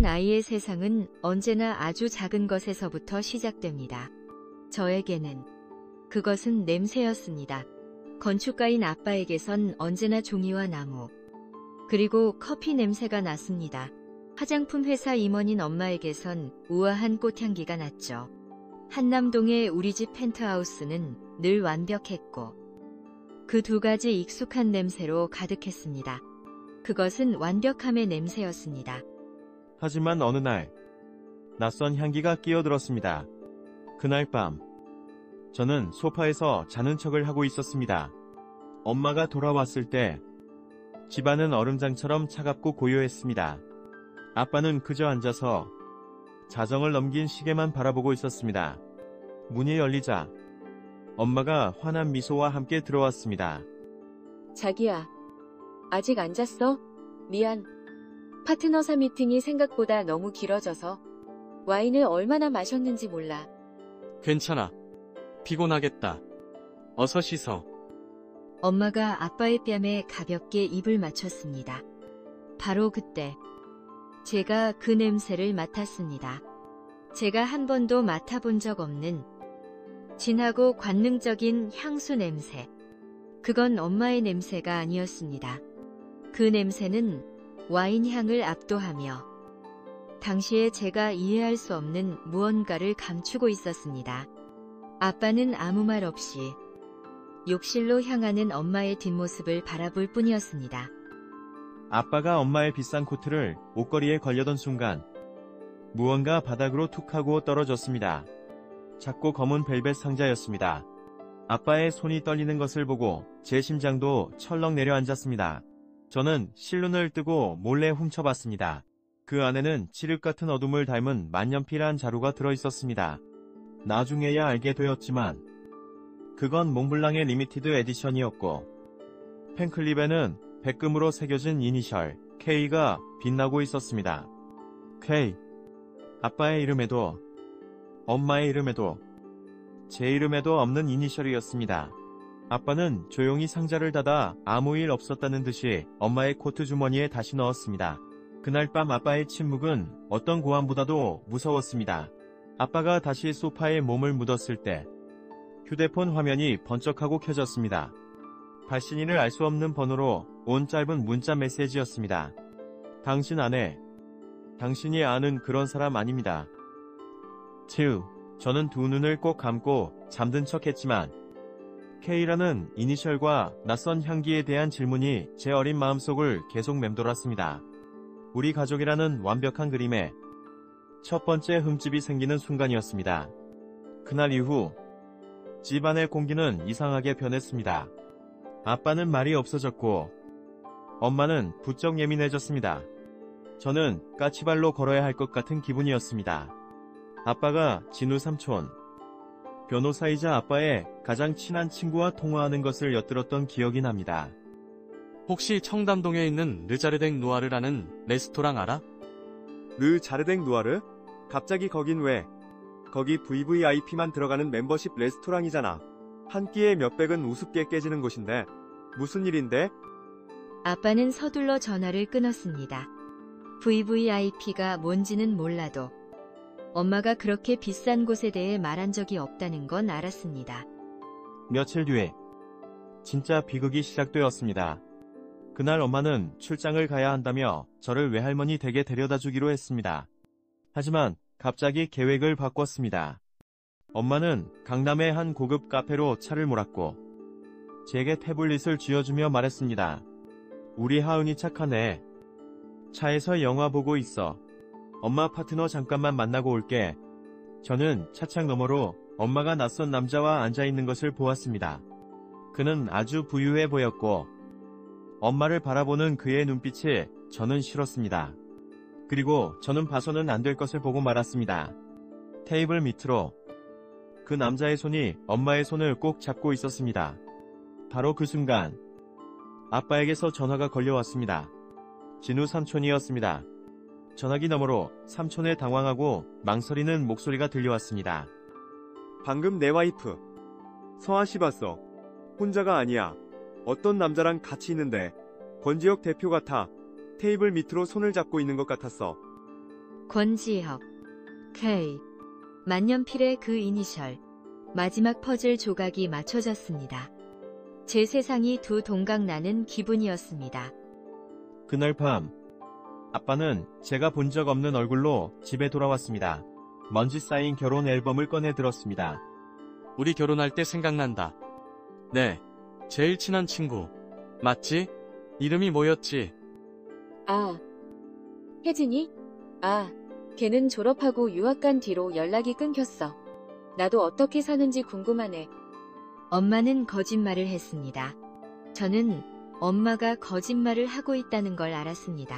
한 아이의 세상은 언제나 아주 작은 것에서부터 시작됩니다. 저에게는 그것은 냄새였습니다. 건축가인 아빠에게선 언제나 종이와 나무, 그리고 커피 냄새가 났습니다. 화장품 회사 임원인 엄마에게선 우아한 꽃향기가 났죠. 한남동의 우리 집 펜트하우스는 늘 완벽했고 그 두 가지 익숙한 냄새로 가득했습니다. 그것은 완벽함의 냄새였습니다. 하지만 어느 날 낯선 향기가 끼어들었습니다. 그날 밤 저는 소파에서 자는 척을 하고 있었습니다. 엄마가 돌아왔을 때 집안은 얼음장처럼 차갑고 고요했습니다. 아빠는 그저 앉아서 자정을 넘긴 시계만 바라보고 있었습니다. 문이 열리자 엄마가 환한 미소와 함께 들어왔습니다. 자기야, 아직 안 잤어? 미안. 파트너사 미팅이 생각보다 너무 길어져서 와인을 얼마나 마셨는지 몰라. 괜찮아. 피곤하겠다. 어서 씻어. 엄마가 아빠의 뺨에 가볍게 입을 맞췄습니다. 바로 그때 제가 그 냄새를 맡았습니다. 제가 한 번도 맡아본 적 없는 진하고 관능적인 향수 냄새. 그건 엄마의 냄새가 아니었습니다. 그 냄새는 와인 향을 압도하며 당시에 제가 이해할 수 없는 무언가를 감추고 있었습니다. 아빠는 아무 말 없이 욕실로 향하는 엄마의 뒷모습을 바라볼 뿐이었습니다. 아빠가 엄마의 비싼 코트를 옷걸이에 걸려던 순간 무언가 바닥으로 툭 하고 떨어졌습니다. 작고 검은 벨벳 상자였습니다. 아빠의 손이 떨리는 것을 보고 제 심장도 철렁 내려앉았습니다. 저는 실눈을 뜨고 몰래 훔쳐봤습니다. 그 안에는 칠흑 같은 어둠을 닮은 만년필한 자루가 들어있었습니다. 나중에야 알게 되었지만 그건 몽블랑의 리미티드 에디션이었고 펜클립에는 백금으로 새겨진 이니셜 K가 빛나고 있었습니다. K. 아빠의 이름에도 엄마의 이름에도 제 이름에도 없는 이니셜이었습니다. 아빠는 조용히 상자를 닫아 아무 일 없었다는 듯이 엄마의 코트 주머니에 다시 넣었습니다. 그날 밤 아빠의 침묵은 어떤 고함보다도 무서웠습니다. 아빠가 다시 소파에 몸을 묻었을 때 휴대폰 화면이 번쩍하고 켜졌습니다. 발신인을 알 수 없는 번호로 온 짧은 문자 메시지였습니다. 당신 아내. 당신이 아는 그런 사람 아닙니다. 2. 저는 두 눈을 꼭 감고 잠든 척했지만 K라는 이니셜과 낯선 향기에 대한 질문이 제 어린 마음속을 계속 맴돌았습니다. 우리 가족이라는 완벽한 그림에 첫 번째 흠집이 생기는 순간이었습니다. 그날 이후 집안의 공기는 이상하게 변했습니다. 아빠는 말이 없어졌고 엄마는 부쩍 예민해졌습니다. 저는 까치발로 걸어야 할 것 같은 기분이었습니다. 아빠가 진우 삼촌, 변호사이자 아빠의 가장 친한 친구와 통화하는 것을 엿들었던 기억이 납니다. 혹시 청담동에 있는 르자르댕 누아르라는 레스토랑 알아? 르자르댕 누아르? 갑자기 거긴 왜? 거기 VVIP만 들어가는 멤버십 레스토랑이잖아. 한 끼에 몇백은 우습게 깨지는 곳인데 무슨 일인데? 아빠는 서둘러 전화를 끊었습니다. VVIP가 뭔지는 몰라도 엄마가 그렇게 비싼 곳에 대해 말한 적이 없다는 건 알았습니다. 며칠 뒤에 진짜 비극이 시작되었습니다. 그날 엄마는 출장을 가야 한다며 저를 외할머니 댁에 데려다 주기로 했습니다. 하지만 갑자기 계획을 바꿨습니다. 엄마는 강남의 한 고급 카페로 차를 몰았고 제게 태블릿을 쥐어주며 말했습니다. 우리 하은이 착하네. 차에서 영화 보고 있어. 엄마 파트너 잠깐만 만나고 올게. 저는 차창 너머로 엄마가 낯선 남자와 앉아있는 것을 보았습니다. 그는 아주 부유해 보였고 엄마를 바라보는 그의 눈빛이 저는 싫었습니다. 그리고 저는 봐서는 안 될 것을 보고 말았습니다. 테이블 밑으로 그 남자의 손이 엄마의 손을 꼭 잡고 있었습니다. 바로 그 순간 아빠에게서 전화가 걸려왔습니다. 진우 삼촌이었습니다. 전화기 너머로 삼촌의 당황하고 망설이는 목소리가 들려왔습니다. 방금 내 와이프 서아씨 봤어. 혼자가 아니야. 어떤 남자랑 같이 있는데 권지혁 대표 같아. 테이블 밑으로 손을 잡고 있는 것 같았어. 권지혁, K. 만년필의 그 이니셜. 마지막 퍼즐 조각이 맞춰졌습니다. 제 세상이 두 동강 나는 기분이었습니다. 그날 밤, 아빠는 제가 본 적 없는 얼굴로 집에 돌아왔습니다. 먼지 쌓인 결혼 앨범을 꺼내 들었습니다. 우리 결혼할 때 생각난다. 네, 제일 친한 친구. 맞지? 이름이 뭐였지? 아, 혜진이? 아, 걔는 졸업하고 유학 간 뒤로 연락이 끊겼어. 나도 어떻게 사는지 궁금하네. 엄마는 거짓말을 했습니다. 저는 엄마가 거짓말을 하고 있다는 걸 알았습니다.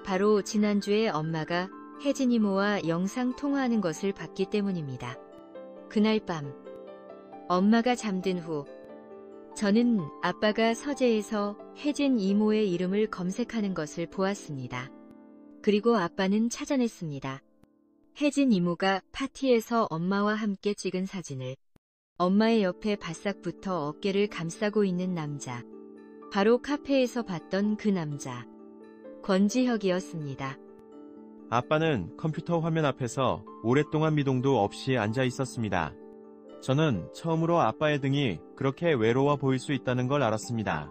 바로 지난주에 엄마가 혜진 이모와 영상 통화하는 것을 봤기 때문입니다. 그날 밤, 엄마가 잠든 후, 저는 아빠가 서재에서 혜진 이모의 이름을 검색하는 것을 보았습니다. 그리고 아빠는 찾아냈습니다. 혜진 이모가 파티에서 엄마와 함께 찍은 사진을, 엄마의 옆에 바싹 붙어 어깨를 감싸고 있는 남자. 바로 카페에서 봤던 그 남자. 권지혁이었습니다. 아빠는 컴퓨터 화면 앞에서 오랫동안 미동도 없이 앉아 있었습니다. 저는 처음으로 아빠의 등이 그렇게 외로워 보일 수 있다는 걸 알았습니다.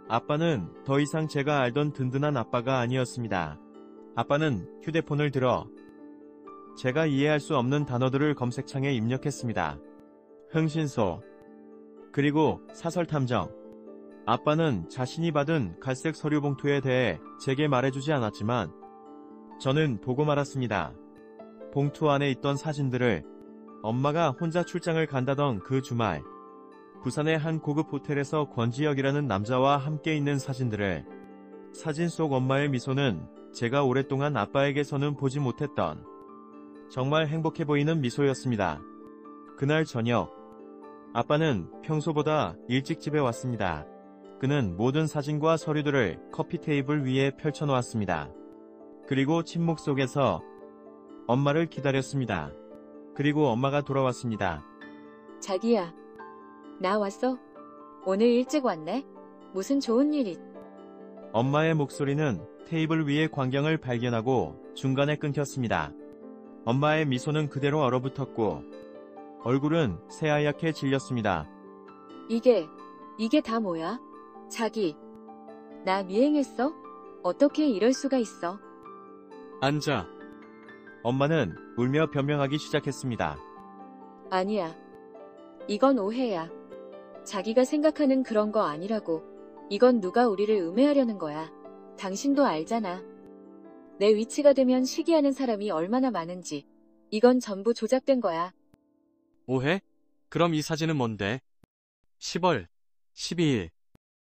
아빠는 더 이상 제가 알던 든든한 아빠가 아니었습니다. 아빠는 휴대폰을 들어 제가 이해할 수 없는 단어들을 검색창에 입력했습니다. 흥신소, 그리고 사설탐정. 아빠는 자신이 받은 갈색 서류 봉투에 대해 제게 말해주지 않았지만 저는 보고 말았습니다. 봉투 안에 있던 사진들을 엄마가 혼자 출장을 간다던 그 주말, 부산의 한 고급 호텔에서 권지혁이라는 남자와 함께 있는 사진들을, 사진 속 엄마의 미소는 제가 오랫동안 아빠에게서는 보지 못했던 정말 행복해 보이는 미소였습니다. 그날 저녁, 아빠는 평소보다 일찍 집에 왔습니다. 그는 모든 사진과 서류들을 커피 테이블 위에 펼쳐놓았습니다. 그리고 침묵 속에서 엄마를 기다렸습니다. 그리고 엄마가 돌아왔습니다. 자기야, 나 왔어? 오늘 일찍 왔네? 무슨 좋은 일이? 엄마의 목소리는 테이블 위의 광경을 발견하고 중간에 끊겼습니다. 엄마의 미소는 그대로 얼어붙었고 얼굴은 새하얗게 질렸습니다. 이게 다 뭐야? 자기, 나 미행했어? 어떻게 이럴 수가 있어? 앉아. 엄마는 울며 변명하기 시작했습니다. 아니야. 이건 오해야. 자기가 생각하는 그런 거 아니라고. 이건 누가 우리를 음해하려는 거야. 당신도 알잖아. 내 위치가 되면 시기하는 사람이 얼마나 많은지. 이건 전부 조작된 거야. 오해? 그럼 이 사진은 뭔데? 10월 12일.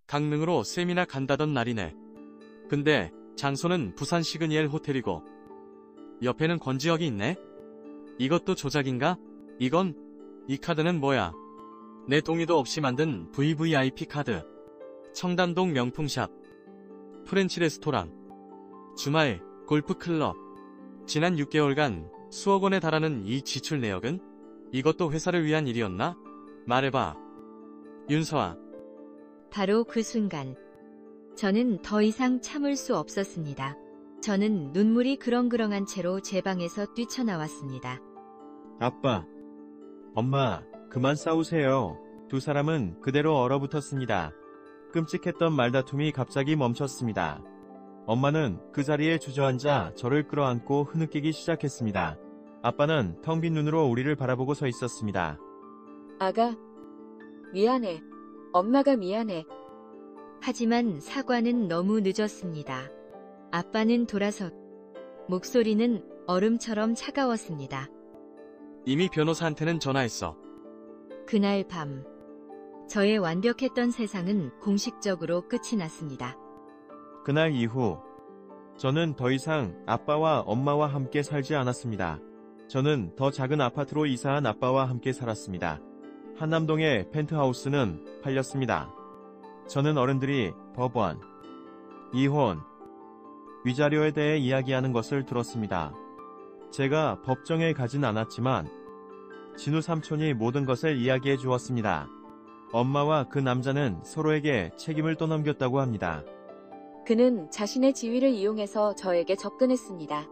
강릉으로 세미나 간다던 날이네. 근데 장소는 부산 시그니엘 호텔이고 옆에는 권지혁이 있네? 이것도 조작인가? 이 카드는 뭐야? 내 동의도 없이 만든 VVIP 카드. 청담동 명품샵. 프렌치 레스토랑. 주말 골프클럽. 지난 6개월간 수억 원에 달하는 이 지출 내역은? 이것도 회사를 위한 일이었나? 말해봐. 윤서아. 바로 그 순간, 저는 더 이상 참을 수 없었습니다. 저는 눈물이 그렁그렁한 채로 제 방에서 뛰쳐나왔습니다. 아빠, 엄마, 그만 싸우세요. 두 사람은 그대로 얼어붙었습니다. 끔찍했던 말다툼이 갑자기 멈췄습니다. 엄마는 그 자리에 주저앉아 저를 끌어안고 흐느끼기 시작했습니다. 아빠는 텅 빈 눈으로 우리를 바라보고 서 있었습니다. 아가, 미안해. 엄마가 미안해. 하지만 사과는 너무 늦었습니다. 아빠는 돌아섰. 목소리는 얼음처럼 차가웠습니다. 이미 변호사한테는 전화했어. 그날 밤, 저의 완벽했던 세상은 공식적으로 끝이 났습니다. 그날 이후 저는 더 이상 아빠와 엄마와 함께 살지 않았습니다. 저는 더 작은 아파트로 이사한 아빠와 함께 살았습니다. 한남동의 펜트하우스는 팔렸습니다. 저는 어른들이 법원, 이혼, 위자료에 대해 이야기하는 것을 들었습니다. 제가 법정에 가진 않았지만 진우 삼촌이 모든 것을 이야기해 주었습니다. 엄마와 그 남자는 서로에게 책임을 떠넘겼다고 합니다. 그는 자신의 지위를 이용해서 저에게 접근했습니다.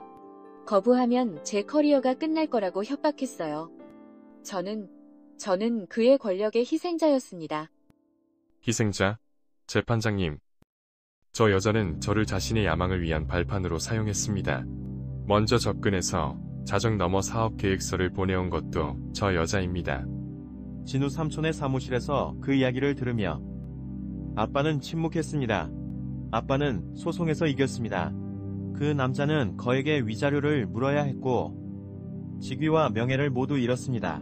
거부하면 제 커리어가 끝날 거라고 협박했어요. 저는 그의 권력의 희생자였습니다. 희생자? 재판장님. 저 여자는 저를 자신의 야망을 위한 발판으로 사용했습니다. 먼저 접근해서 자정 넘어 사업 계획서를 보내온 것도 저 여자입니다. 진우 삼촌의 사무실에서 그 이야기를 들으며 아빠는 침묵했습니다. 아빠는 소송에서 이겼습니다. 그 남자는 거액의 위자료를 물어야 했고 직위와 명예를 모두 잃었습니다.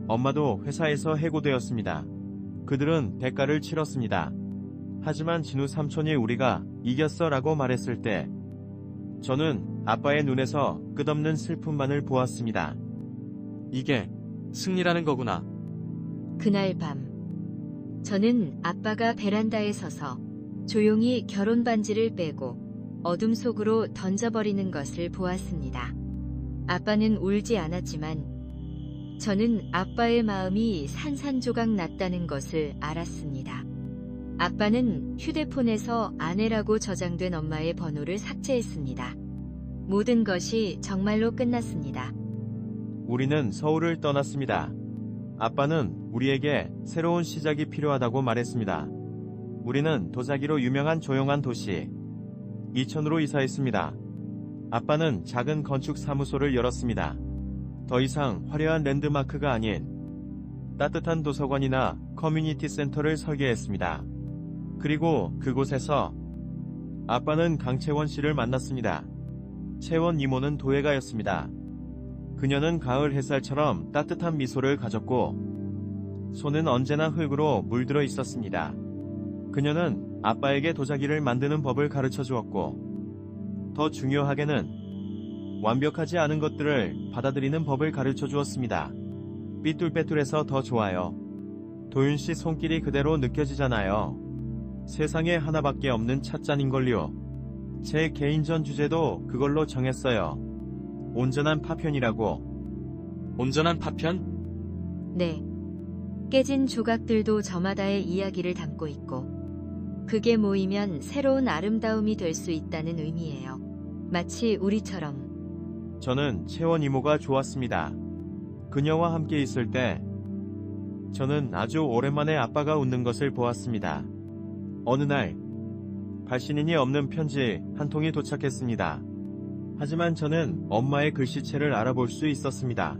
엄마도 회사에서 해고되었습니다. 그들은 대가를 치렀습니다. 하지만 진우 삼촌이 우리가 이겼어 라고 말했을 때 저는 아빠의 눈에서 끝없는 슬픔만을 보았습니다. 이게 승리라는 거구나. 그날 밤, 저는 아빠가 베란다에 서서 조용히 결혼 반지를 빼고 어둠 속으로 던져버리는 것을 보았습니다. 아빠는 울지 않았지만 저는 아빠의 마음이 산산조각 났다는 것을 알았습니다. 아빠는 휴대폰에서 아내라고 저장된 엄마의 번호를 삭제했습니다. 모든 것이 정말로 끝났습니다. 우리는 서울을 떠났습니다. 아빠는 우리에게 새로운 시작이 필요하다고 말했습니다. 우리는 도자기로 유명한 조용한 도시 이천으로 이사했습니다. 아빠는 작은 건축 사무소를 열었습니다. 더 이상 화려한 랜드마크가 아닌 따뜻한 도서관이나 커뮤니티 센터를 설계했습니다. 그리고 그곳에서 아빠는 강채원 씨를 만났습니다. 채원 이모는 도예가였습니다. 그녀는 가을 햇살처럼 따뜻한 미소를 가졌고 손은 언제나 흙으로 물들어 있었습니다. 그녀는 아빠에게 도자기를 만드는 법을 가르쳐 주었고 더 중요하게는 완벽하지 않은 것들을 받아들이는 법을 가르쳐 주었습니다. 삐뚤빼뚤해서 더 좋아요. 도윤 씨 손길이 그대로 느껴지잖아요. 세상에 하나밖에 없는 찻잔인걸요. 제 개인전 주제도 그걸로 정했어요. 온전한 파편이라고. 온전한 파편? 네. 깨진 조각들도 저마다의 이야기를 담고 있고 그게 모이면 새로운 아름다움이 될 수 있다는 의미예요. 마치 우리처럼. 저는 채원 이모가 좋았습니다. 그녀와 함께 있을 때 저는 아주 오랜만에 아빠가 웃는 것을 보았습니다. 어느 날 발신인이 없는 편지 한 통이 도착했습니다. 하지만 저는 엄마의 글씨체를 알아볼 수 있었습니다.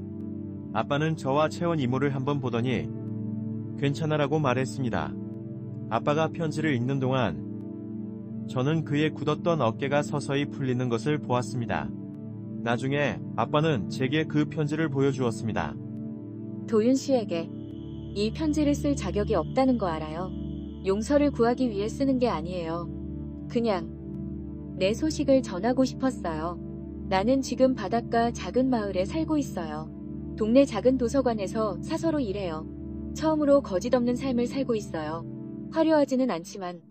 아빠는 저와 채원 이모를 한번 보더니 괜찮아라고 말했습니다. 아빠가 편지를 읽는 동안 저는 그의 굳었던 어깨가 서서히 풀리는 것을 보았습니다. 나중에 아빠는 제게 그 편지를 보여주었습니다. 도윤 씨에게 이 편지를 쓸 자격이 없다는 거 알아요. 용서를 구하기 위해 쓰는 게 아니에요. 그냥 내 소식을 전하고 싶었어요. 나는 지금 바닷가 작은 마을에 살고 있어요. 동네 작은 도서관에서 사서로 일해요. 처음으로 거짓 없는 삶을 살고 있어요. 화려하지는 않지만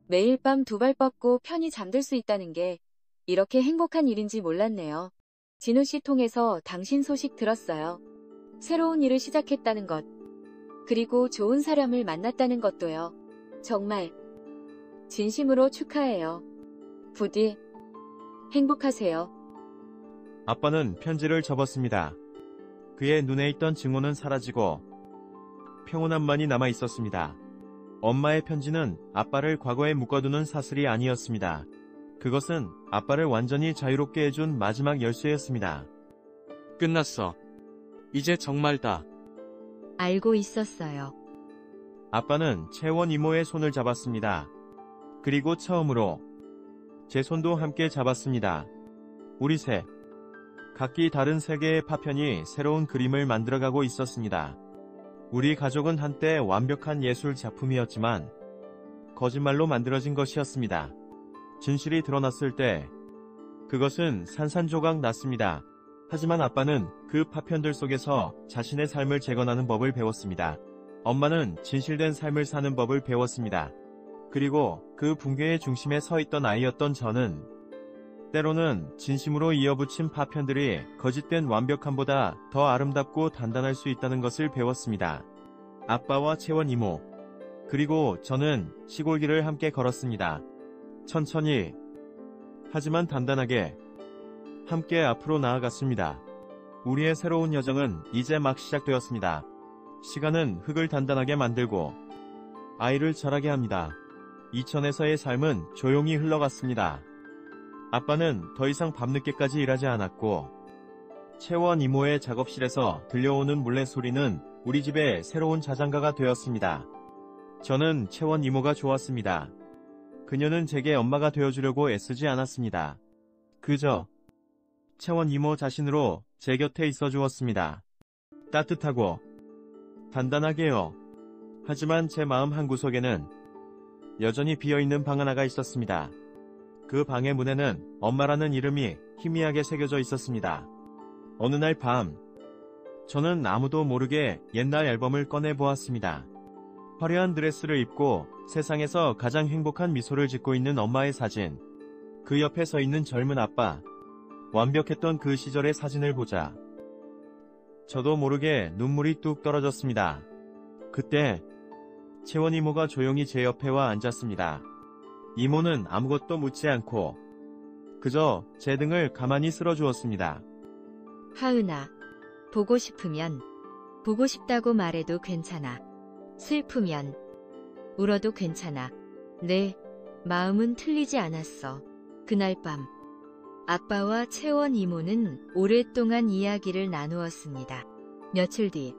매일 밤 두 발 뻗고 편히 잠들 수 있다는 게 이렇게 행복한 일인지 몰랐네요. 진우 씨 통해서 당신 소식 들었어요. 새로운 일을 시작했다는 것. 그리고 좋은 사람을 만났다는 것도요. 정말 진심으로 축하해요. 부디 행복하세요. 아빠는 편지를 접었습니다. 그의 눈에 있던 증오는 사라지고 평온함만이 남아 있었습니다. 엄마의 편지는 아빠를 과거에 묶어두는 사슬이 아니었습니다. 그것은 아빠를 완전히 자유롭게 해준 마지막 열쇠였습니다. 끝났어. 이제 정말 다. 알고 있었어요. 아빠는 채원 이모의 손을 잡았습니다. 그리고 처음으로 제 손도 함께 잡았습니다. 우리 셋, 각기 다른 세계의 파편이 새로운 그림을 만들어가고 있었습니다. 우리 가족은 한때 완벽한 예술 작품이었지만 거짓말로 만들어진 것이었습니다. 진실이 드러났을 때 그것은 산산조각 났습니다. 하지만 아빠는 그 파편들 속에서 자신의 삶을 재건하는 법을 배웠습니다. 엄마는 진실된 삶을 사는 법을 배웠습니다. 그리고 그 붕괴의 중심에 서 있던 아이였던 저는 때로는 진심으로 이어붙인 파편들이 거짓된 완벽함보다 더 아름답고 단단할 수 있다는 것을 배웠습니다. 아빠와 채원 이모, 그리고 저는 시골길을 함께 걸었습니다. 천천히, 하지만 단단하게. 함께 앞으로 나아갔습니다. 우리의 새로운 여정은 이제 막 시작되었습니다. 시간은 흙을 단단하게 만들고 아이를 자라게 합니다. 이천에서의 삶은 조용히 흘러갔습니다. 아빠는 더 이상 밤늦게까지 일하지 않았고 채원 이모의 작업실에서 들려오는 물레 소리는 우리 집의 새로운 자장가가 되었습니다. 저는 채원 이모가 좋았습니다. 그녀는 제게 엄마가 되어주려고 애쓰지 않았습니다. 그저 채원 이모 자신으로 제 곁에 있어 주었습니다. 따뜻하고 단단하게요. 하지만 제 마음 한구석에는 여전히 비어있는 방 하나가 있었습니다. 그 방의 문에는 엄마라는 이름이 희미하게 새겨져 있었습니다. 어느 날 밤, 저는 아무도 모르게 옛날 앨범을 꺼내보았습니다. 화려한 드레스를 입고 세상에서 가장 행복한 미소를 짓고 있는 엄마의 사진, 그 옆에 서 있는 젊은 아빠, 완벽했던 그 시절의 사진을 보자 저도 모르게 눈물이 뚝 떨어졌습니다. 그때 채원 이모가 조용히 제 옆에 와 앉았습니다. 이모는 아무것도 묻지 않고 그저 제 등을 가만히 쓸어주었습니다. 하은아, 보고 싶으면 보고 싶다고 말해도 괜찮아. 슬프면 울어도 괜찮아. 내 마음은 틀리지 않았어. 그날 밤 아빠와 채원 이모는 오랫동안 이야기를 나누었습니다. 며칠 뒤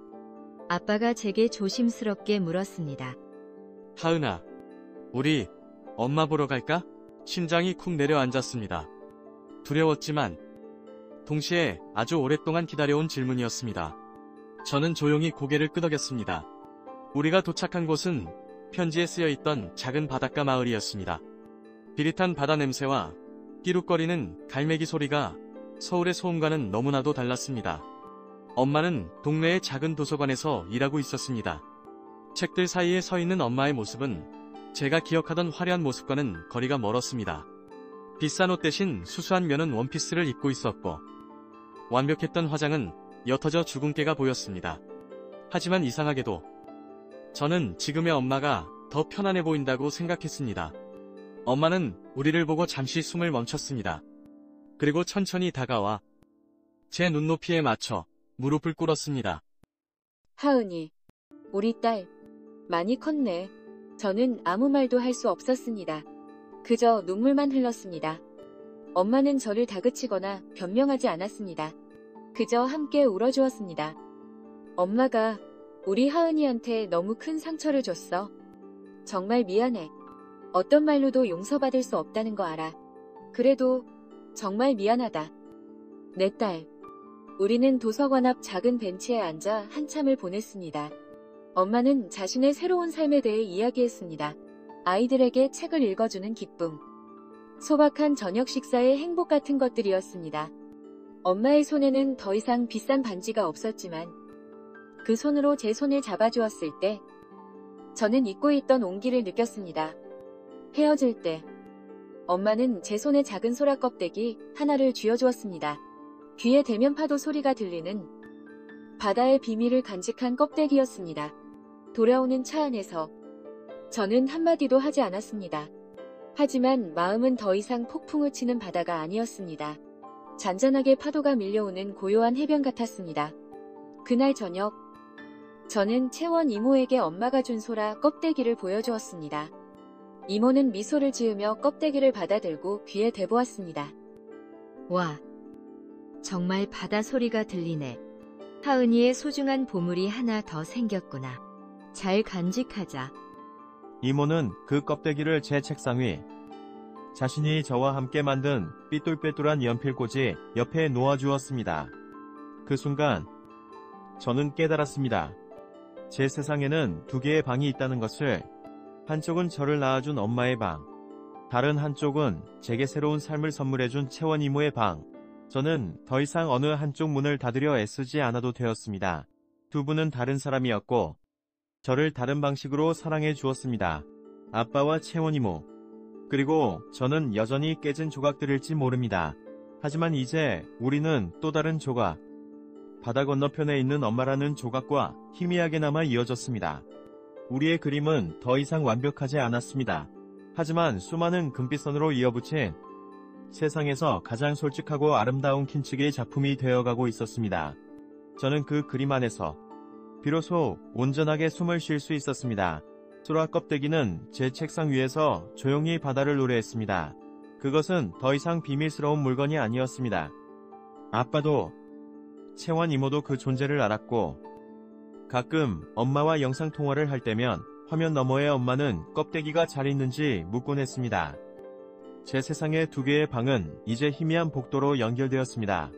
아빠가 제게 조심스럽게 물었습니다. 하은아, 우리 엄마 보러 갈까? 심장이 쿵 내려앉았습니다. 두려웠지만 동시에 아주 오랫동안 기다려온 질문이었습니다. 저는 조용히 고개를 끄덕였습니다. 우리가 도착한 곳은 편지에 쓰여있던 작은 바닷가 마을이었습니다. 비릿한 바다 냄새와 끼룩거리는 갈매기 소리가 서울의 소음과는 너무나도 달랐습니다. 엄마는 동네의 작은 도서관에서 일하고 있었습니다. 책들 사이에 서 있는 엄마의 모습은 제가 기억하던 화려한 모습과는 거리가 멀었습니다. 비싼 옷 대신 수수한 면은 원피스를 입고 있었고 완벽했던 화장은 옅어져 주근깨가 보였습니다. 하지만 이상하게도 저는 지금의 엄마가 더 편안해 보인다고 생각했습니다. 엄마는 우리를 보고 잠시 숨을 멈췄습니다. 그리고 천천히 다가와 제 눈높이에 맞춰 무릎을 꿇었습니다. 하은이, 우리 딸, 많이 컸네. 저는 아무 말도 할 수 없었습니다. 그저 눈물만 흘렀습니다. 엄마는 저를 다그치거나 변명하지 않았습니다. 그저 함께 울어주었습니다. 엄마가 우리 하은이한테 너무 큰 상처를 줬어. 정말 미안해. 어떤 말로도 용서받을 수 없다는 거 알아. 그래도 정말 미안하다. 내 딸. 우리는 도서관 앞 작은 벤치에 앉아 한참을 보냈습니다. 엄마는 자신의 새로운 삶에 대해 이야기했습니다. 아이들에게 책을 읽어주는 기쁨. 소박한 저녁 식사의 행복 같은 것들이었습니다. 엄마의 손에는 더 이상 비싼 반지가 없었지만 그 손으로 제 손을 잡아주었을 때 저는 잊고 있던 온기를 느꼈습니다. 헤어질 때 엄마는 제 손에 작은 소라 껍데기 하나를 쥐어주었습니다. 귀에 대면 파도 소리가 들리는 바다의 비밀을 간직한 껍데기였습니다. 돌아오는 차 안에서 저는 한마디도 하지 않았습니다. 하지만 마음은 더 이상 폭풍을 치는 바다가 아니었습니다. 잔잔하게 파도가 밀려오는 고요한 해변 같았습니다. 그날 저녁, 저는 채원 이모에게 엄마가 준 소라 껍데기를 보여주었습니다. 이모는 미소를 지으며 껍데기를 받아들고 귀에 대보았습니다. 와, 정말 바다 소리가 들리네. 하은이의 소중한 보물이 하나 더 생겼구나. 잘 간직하자. 이모는 그 껍데기를 제 책상 위, 자신이 저와 함께 만든 삐뚤빼뚤한 연필꽂이 옆에 놓아주었습니다. 그 순간 저는 깨달았습니다. 제 세상에는 두 개의 방이 있다는 것을. 한쪽은 저를 낳아준 엄마의 방, 다른 한쪽은 제게 새로운 삶을 선물해준 채원 이모의 방. 저는 더 이상 어느 한쪽 문을 닫으려 애쓰지 않아도 되었습니다. 두 분은 다른 사람이었고 저를 다른 방식으로 사랑해 주었습니다. 아빠와 채원 이모. 그리고 저는 여전히 깨진 조각들일지 모릅니다. 하지만 이제 우리는 또 다른 조각, 바다 건너편에 있는 엄마라는 조각과 희미하게 남아 이어졌습니다. 우리의 그림은 더 이상 완벽하지 않았습니다. 하지만 수많은 금빛선으로 이어붙인 세상에서 가장 솔직하고 아름다운 킨츠기의 작품이 되어가고 있었습니다. 저는 그 그림 안에서 비로소 온전하게 숨을 쉴 수 있었습니다. 소라 껍데기는 제 책상 위에서 조용히 바다를 노래했습니다. 그것은 더 이상 비밀스러운 물건이 아니었습니다. 아빠도, 채원 이모도 그 존재를 알았고, 가끔 엄마와 영상통화를 할 때면 화면 너머의 엄마는 껍데기가 잘 있는지 묻곤 했습니다. 제 세상의 두 개의 방은 이제 희미한 복도로 연결되었습니다.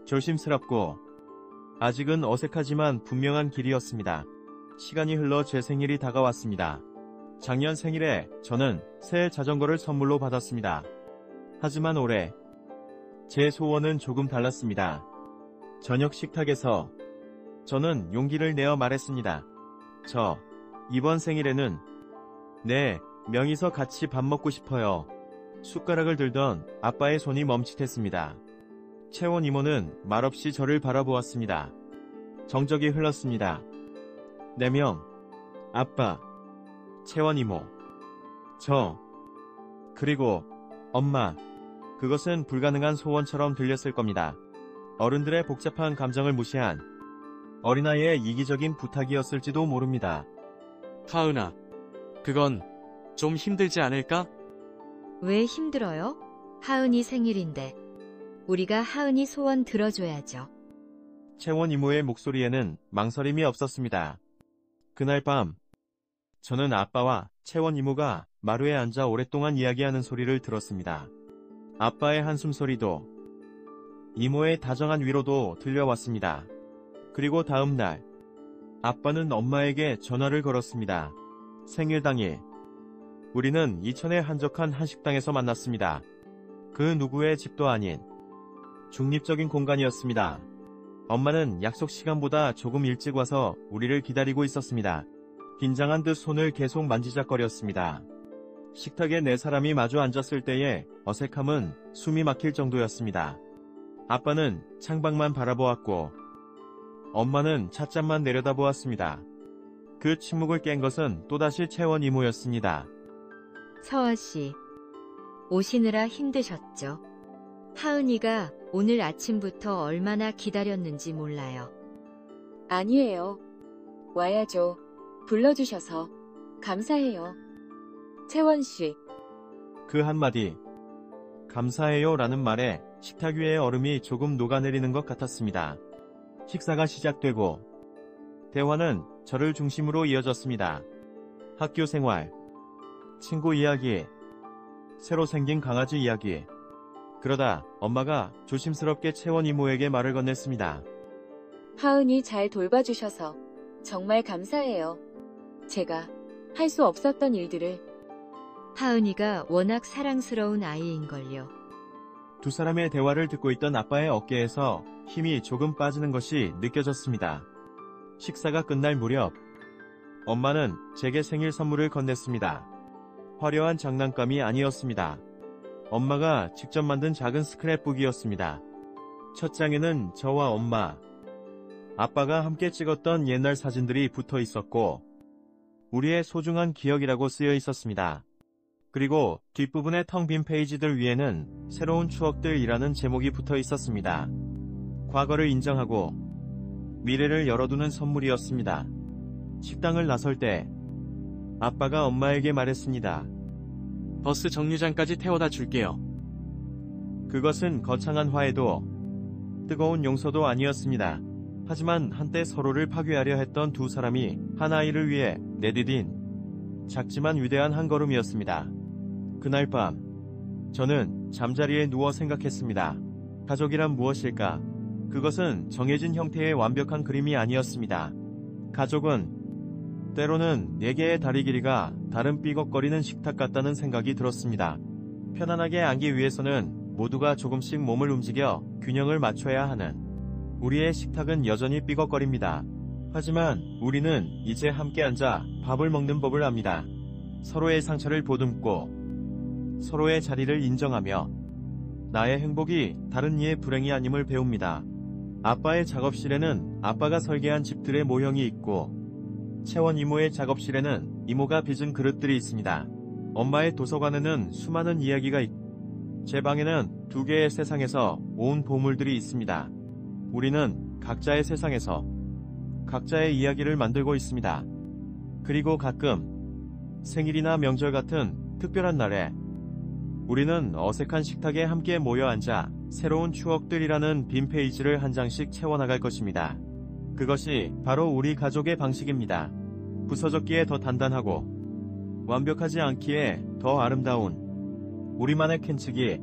조심스럽고 아직은 어색하지만 분명한 길이었습니다. 시간이 흘러 제 생일이 다가왔습니다. 작년 생일에 저는 새 자전거를 선물로 받았습니다. 하지만 올해 제 소원은 조금 달랐습니다. 저녁 식탁에서 저는 용기를 내어 말했습니다. 이번 생일에는 네, 명이서 같이 밥 먹고 싶어요. 숟가락을 들던 아빠의 손이 멈칫했습니다. 채원 이모는 말없이 저를 바라보았습니다. 정적이 흘렀습니다. 4명. 아빠, 채원 이모, 그리고 엄마. 그것은 불가능한 소원처럼 들렸을 겁니다. 어른들의 복잡한 감정을 무시한 어린아이의 이기적인 부탁이었을지도 모릅니다. 하은아, 그건 좀 힘들지 않을까? 왜 힘들어요? 하은이 생일인데. 우리가 하은이 소원 들어줘야죠. 채원 이모의 목소리에는 망설임이 없었습니다. 그날 밤, 저는 아빠와 채원 이모가 마루에 앉아 오랫동안 이야기하는 소리를 들었습니다. 아빠의 한숨소리도, 이모의 다정한 위로도 들려왔습니다. 그리고 다음 날, 아빠는 엄마에게 전화를 걸었습니다. 생일 당일, 우리는 이천의 한적한 한식당에서 만났습니다. 그 누구의 집도 아닌 중립적인 공간이었습니다. 엄마는 약속 시간보다 조금 일찍 와서 우리를 기다리고 있었습니다. 긴장한 듯 손을 계속 만지작거렸습니다. 식탁에 4사람이 마주 앉았을 때의 어색함은 숨이 막힐 정도였습니다. 아빠는 창밖만 바라보았고 엄마는 찻잔만 내려다보았습니다. 그 침묵을 깬 것은 또다시 채원 이모였습니다. 서아씨, 오시느라 힘드셨죠? 하은이가 오늘 아침부터 얼마나 기다렸는지 몰라요. 아니에요. 와야죠. 불러주셔서 감사해요. 채원 씨, 그 한마디, 감사해요 라는 말에 식탁 위의 얼음이 조금 녹아내리는 것 같았습니다. 식사가 시작되고 대화는 저를 중심으로 이어졌습니다. 학교 생활, 친구 이야기, 새로 생긴 강아지 이야기. 그러다 엄마가 조심스럽게 채원 이모에게 말을 건넸습니다. 하은이 잘 돌봐주셔서 정말 감사해요. 제가 할 수 없었던 일들을. 하은이가 워낙 사랑스러운 아이인걸요. 두 사람의 대화를 듣고 있던 아빠의 어깨에서 힘이 조금 빠지는 것이 느껴졌습니다. 식사가 끝날 무렵 엄마는 제게 생일 선물을 건넸습니다. 화려한 장난감이 아니었습니다. 엄마가 직접 만든 작은 스크랩북이었습니다. 첫 장에는 저와 엄마, 아빠가 함께 찍었던 옛날 사진들이 붙어 있었고 우리의 소중한 기억이라고 쓰여 있었습니다. 그리고 뒷부분의 텅 빈 페이지들 위에는 새로운 추억들이라는 제목이 붙어 있었습니다. 과거를 인정하고 미래를 열어두는 선물이었습니다. 식당을 나설 때 아빠가 엄마에게 말했습니다. 버스 정류장까지 태워다 줄게요. 그것은 거창한 화해도 뜨거운 용서도 아니었습니다. 하지만 한때 서로를 파괴하려 했던 두 사람이 한 아이를 위해 내디딘 작지만 위대한 한 걸음이었습니다. 그날 밤 저는 잠자리에 누워 생각했습니다. 가족이란 무엇일까? 그것은 정해진 형태의 완벽한 그림이 아니었습니다. 가족은 때로는 4개의 다리 길이가 다른 삐걱거리는 식탁 같다는 생각이 들었습니다. 편안하게 앉기 위해서는 모두가 조금씩 몸을 움직여 균형을 맞춰야 하는 우리의 식탁은 여전히 삐걱거립니다. 하지만 우리는 이제 함께 앉아 밥을 먹는 법을 압니다. 서로의 상처를 보듬고 서로의 자리를 인정하며 나의 행복이 다른 이의 불행이 아님을 배웁니다. 아빠의 작업실에는 아빠가 설계한 집들의 모형이 있고 채원 이모의 작업실에는 이모가 빚은 그릇들이 있습니다. 엄마의 도서관에는 수많은 이야기가 있고 제 방에는 2개의 세상에서 온 보물들이 있습니다. 우리는 각자의 세상에서 각자의 이야기를 만들고 있습니다. 그리고 가끔 생일이나 명절 같은 특별한 날에 우리는 어색한 식탁에 함께 모여 앉아 새로운 추억들이라는 빈 페이지를 한 장씩 채워나갈 것입니다. 그것이 바로 우리 가족의 방식입니다. 부서졌기에 더 단단하고 완벽하지 않기에 더 아름다운 우리만의 캔치기